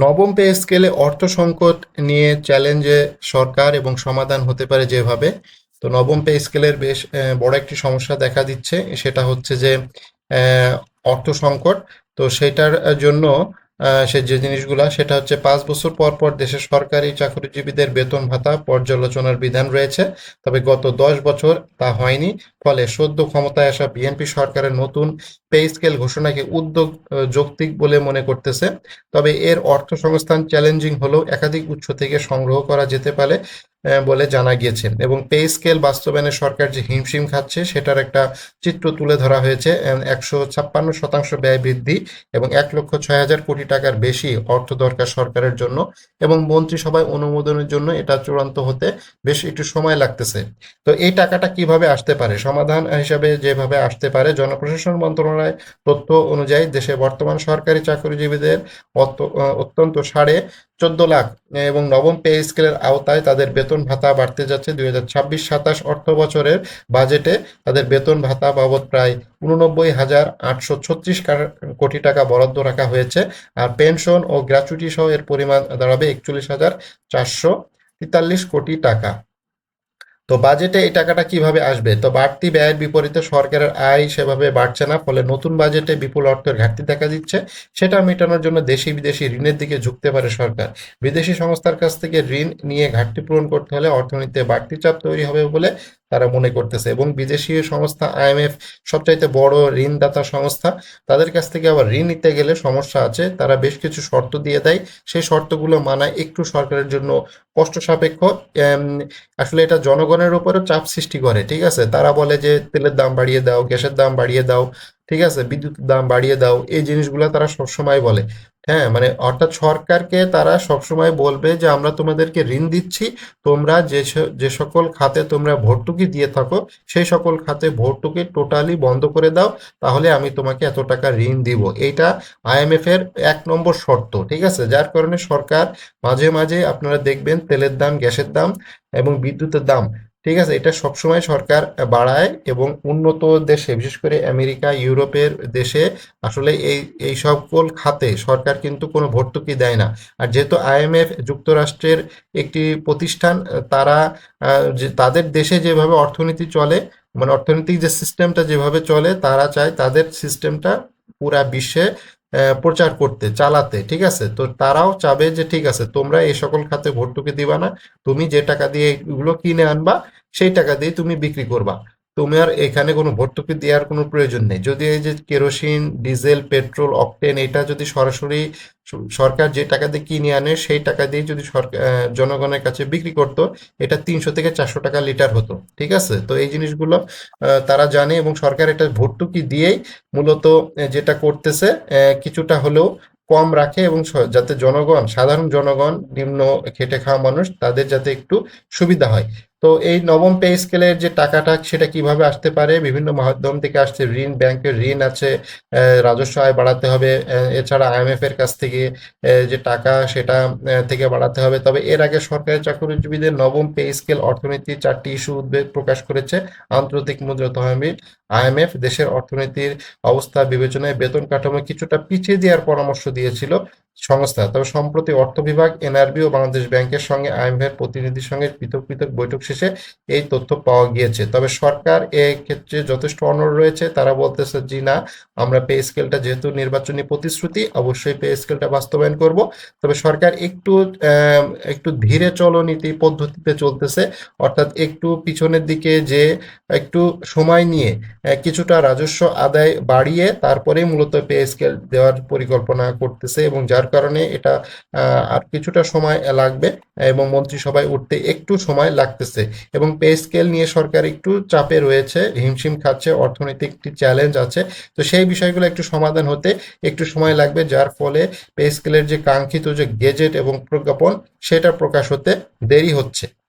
নবম পে স্কেলে অর্থ সংকট নিয়ে চ্যালেঞ্জে সরকার এবং সমাধান হতে পারে যেভাবে। তো নবম পে স্কেলের বেশ বড় একটি সমস্যা দেখা দিচ্ছে, সেটা হচ্ছে যে আহ, অর্থ সংকট। তো সেটার জন্য সে যে জিনিসগুলা, সেটা হচ্ছে 5 বছর পর পর দেশের সরকারি চাকরিজীবীদের বেতন ভাতা পর্যালোচনার বিধান রয়েছে, তবে গত 10 বছর তা হয়নি। ফলে সদ্য ক্ষমতায় আসা বিএনপি সরকারের নতুন পে স্কেল ঘোষণাকে উদ্যোগ যৌক্তিক বলে মনে করতেছে। তবে এর অর্থসংস্থান চ্যালেঞ্জিং হলেও একাধিক উৎস থেকে সংগ্রহ করা যেতে পারে বলে জানা গিয়েছে। এবং পে স্কেল বাস্তবায়নে সরকার যে হিমশিম খাচ্ছে সেটার একটা চিত্র তুলে ধরা হয়েছে। 156% ব্যয় বৃদ্ধি এবং 1,06,000 কোটি টাকার বেশি অর্থ দরকার সরকারের জন্য, এবং মন্ত্রিসভায় অনুমোদনের জন্য এটা চূড়ান্ত হতে বেশ একটু সময় লাগতেছে। তো এই টাকাটা কিভাবে আসতে পারে, সমাধান হিসাবে যেভাবে আসতে পারে, জনপ্রশাসন মন্ত্রণালয় তথ্য অনুযায়ী দেশে বর্তমান সরকারি চাকরিজীবীদের অত্যন্ত 14.5 লাখ এবং নবম পে স্কেলের আওতায় তাদের বেতন ভাতা বাড়তে যাচ্ছে। 2026-27 অর্থ বছরের বাজেটে তাদের বেতন ভাতা বাবদ প্রায় 89,836 কোটি টাকা বরাদ্দ রাখা হয়েছে। আর পেনশন ও গ্র্যাচুইটি সহ এর পরিমাণ দাঁড়াবে 41,443 কোটি টাকা। তো বাজেটে এই টাকাটা কিভাবে আসবে? তো বাড়তি ব্যয়ের বিপরীতে সরকারের আয় সেভাবে বাড়ছে না, ফলে নতুন বাজেটে বিপুল অর্থের ঘাটতি দেখা দিচ্ছে। সেটা মেটানোর জন্য দেশি বিদেশি ঋণের দিকে ঝুঁকতে পারে সরকার। বিদেশি সংস্থার কাছ থেকে ঋণ নিয়ে ঘাটতি পূরণ করতে হলে অর্থনীতিতে বাড়তি চাপ তৈরি হবে বলে তারা মনে করতেছে। এবং বিদেশি সংস্থা আইএমএফ, সবচাইতে বড় ঋণদাতা সংস্থা, তাদের কাছ থেকে আবার ঋণ নিতে গেলে সমস্যা আছে। তারা বেশ কিছু শর্ত দিয়ে দেয়, সেই শর্তগুলো মানায় একটু সরকারের জন্য কষ্ট সাপেক্ষ। আসলে এটা জনগণের উপরও চাপ সৃষ্টি করে, ঠিক আছে? তারা বলে যে তেলের দাম বাড়িয়ে দাও, গ্যাসের দাম বাড়িয়ে দাও, ঠিক আছে, বিদ্যুতের দাম বাড়িয়ে দাও, এই জিনিসগুলো তারা সবসময় বলে। হ্যাঁ, মানে অর্থাৎ সরকারকে তারা সবসময় বলবে যে আমরা তোমাদেরকে ঋণ দিচ্ছি, তোমরা যে সকল খাতে তোমরা ভর্তুকি দিয়ে থাকো সেই সকল খাতে ভর্তুকি টোটালি বন্ধ করে দাও, তাহলে আমি তোমাকে এত টাকা ঋণ দিব। এইটা আইএমএফ এর 1 নম্বর শর্ত, ঠিক আছে? যার কারণে সরকার মাঝে মাঝে আপনারা দেখবেন তেলের দাম, গ্যাসের দাম এবং বিদ্যুতের দাম, ঠিক আছে, এটা সবসময় সরকার বাড়ায়। এবং উন্নত দেশে, বিশেষ করে আমেরিকা, ইউরোপের দেশে আসলে এই সকল খাতে সরকার কিন্তু কোনো ভর্তুকি দেয় না। আর যেহেতু আইএমএফ যুক্তরাষ্ট্রের একটি প্রতিষ্ঠান, তারা যে তাদের দেশে যেভাবে অর্থনীতি চলে, মানে অর্থনৈতিক যে সিস্টেমটা যেভাবে চলে, তারা চায় তাদের সিস্টেমটা পুরা বিশ্বে প্রচার করতে, চালাতে, ঠিক আছে? তো তারাও চাবে যে ঠিক আছে, তোমরা এই সকল খাতে ভর্তুকি দিবা না, তুমি যে টাকা দিয়ে এগুলো কিনে আনবা সেই টাকা দিয়ে তুমি বিক্রি করবা। তুমি আর এখানে কোনো ভর্তুকি দেওয়ার কোনো প্রয়োজন নেই। যদি এই যে কেরোসিন, ডিজেল, পেট্রোল, অকটেন, এটা যদি সরাসরি সরকার যে টাকা দিয়ে কিনে আনে সেই টাকা দিয়ে যদি সরকার জনগণের কাছে বিক্রি করতো, এটা 300 থেকে 400 টাকা লিটার হতো, ঠিক আছে? তো এই জিনিসগুলো তারা জানে, এবং সরকার এটা ভর্তুকি দিয়েই মূলত যেটা করতেছে, কিছুটা হলেও কম রাখে, এবং যাতে জনগণ, সাধারণ জনগণ, নিম্ন খেটে খাওয়া মানুষ, তাদের যাতে একটু সুবিধা হয়। তো এই নবম পে স্কেলের যে টাকাটা, সেটা কিভাবে আসতে পারে? বিভিন্ন মাধ্যম থেকে আসছে। ঋণ, ব্যাংকের ঋণ আছে, রাজস্ব আয় বাড়াতে হবে, এছাড়া আইএমএফ এর কাছ থেকে যে টাকা, সেটা থেকে বাড়াতে হবে। তবে এর আগে সরকারি চাকরিজীবীদের নবম পে স্কেল অর্থনীতির 4টি ইস্যু উদ্বেগ প্রকাশ করেছে। আন্তর্জাতিক মুদ্রা তহবিল, আইএমএফ দেশের অর্থনীতির অবস্থা বিবেচনায় বেতন কাঠামো কিছুটা পিছিয়ে দেওয়ার পরামর্শ দিয়েছিল সংস্থা। তবে সম্প্রতি অর্থ বিভাগ, এনআরবি ও বাংলাদেশ ব্যাংকের সঙ্গে আইএমএফ প্রতিনিধির সঙ্গে পৃথক পৃথক বৈঠক শেষে এই তথ্য পাওয়া গিয়েছে। তবে সরকার ক্ষেত্রে যথেষ্ট অনড় রয়েছে। তারা বলতেছে জি না, আমরা পে স্কেলটা, যেহেতু নির্বাচনী প্রতিশ্রুতি, অবশ্যই পে স্কেলটা বাস্তবায়ন করব। তবে সরকার একটু ধীরে চলনীতি পদ্ধতিতে চলতেছে, অর্থাৎ একটু পিছনের দিকে যে একটু সময় নিয়ে কিছুটা রাজস্ব আদায় বাড়িয়ে তারপরে মূলত পে স্কেল দেওয়ার পরিকল্পনা করতেছে, এবং যার কারণে এটা আর কিছুটা সময় লাগবে, এবং মন্ত্রিসভায় উঠতে একটু সময় লাগতেছে। এবং পে স্কেল নিয়ে সরকার একটু চাপে রয়েছে, হিমশিম খাচ্ছে, অর্থনৈতিক একটি চ্যালেঞ্জ আছে। তো সেই বিষয়গুলো একটু সমাধান হতে একটু সময় লাগবে, যার ফলে পে স্কেলের যে কাঙ্ক্ষিত যে গেজেট এবং প্রজ্ঞাপন, সেটা প্রকাশ হতে দেরি হচ্ছে।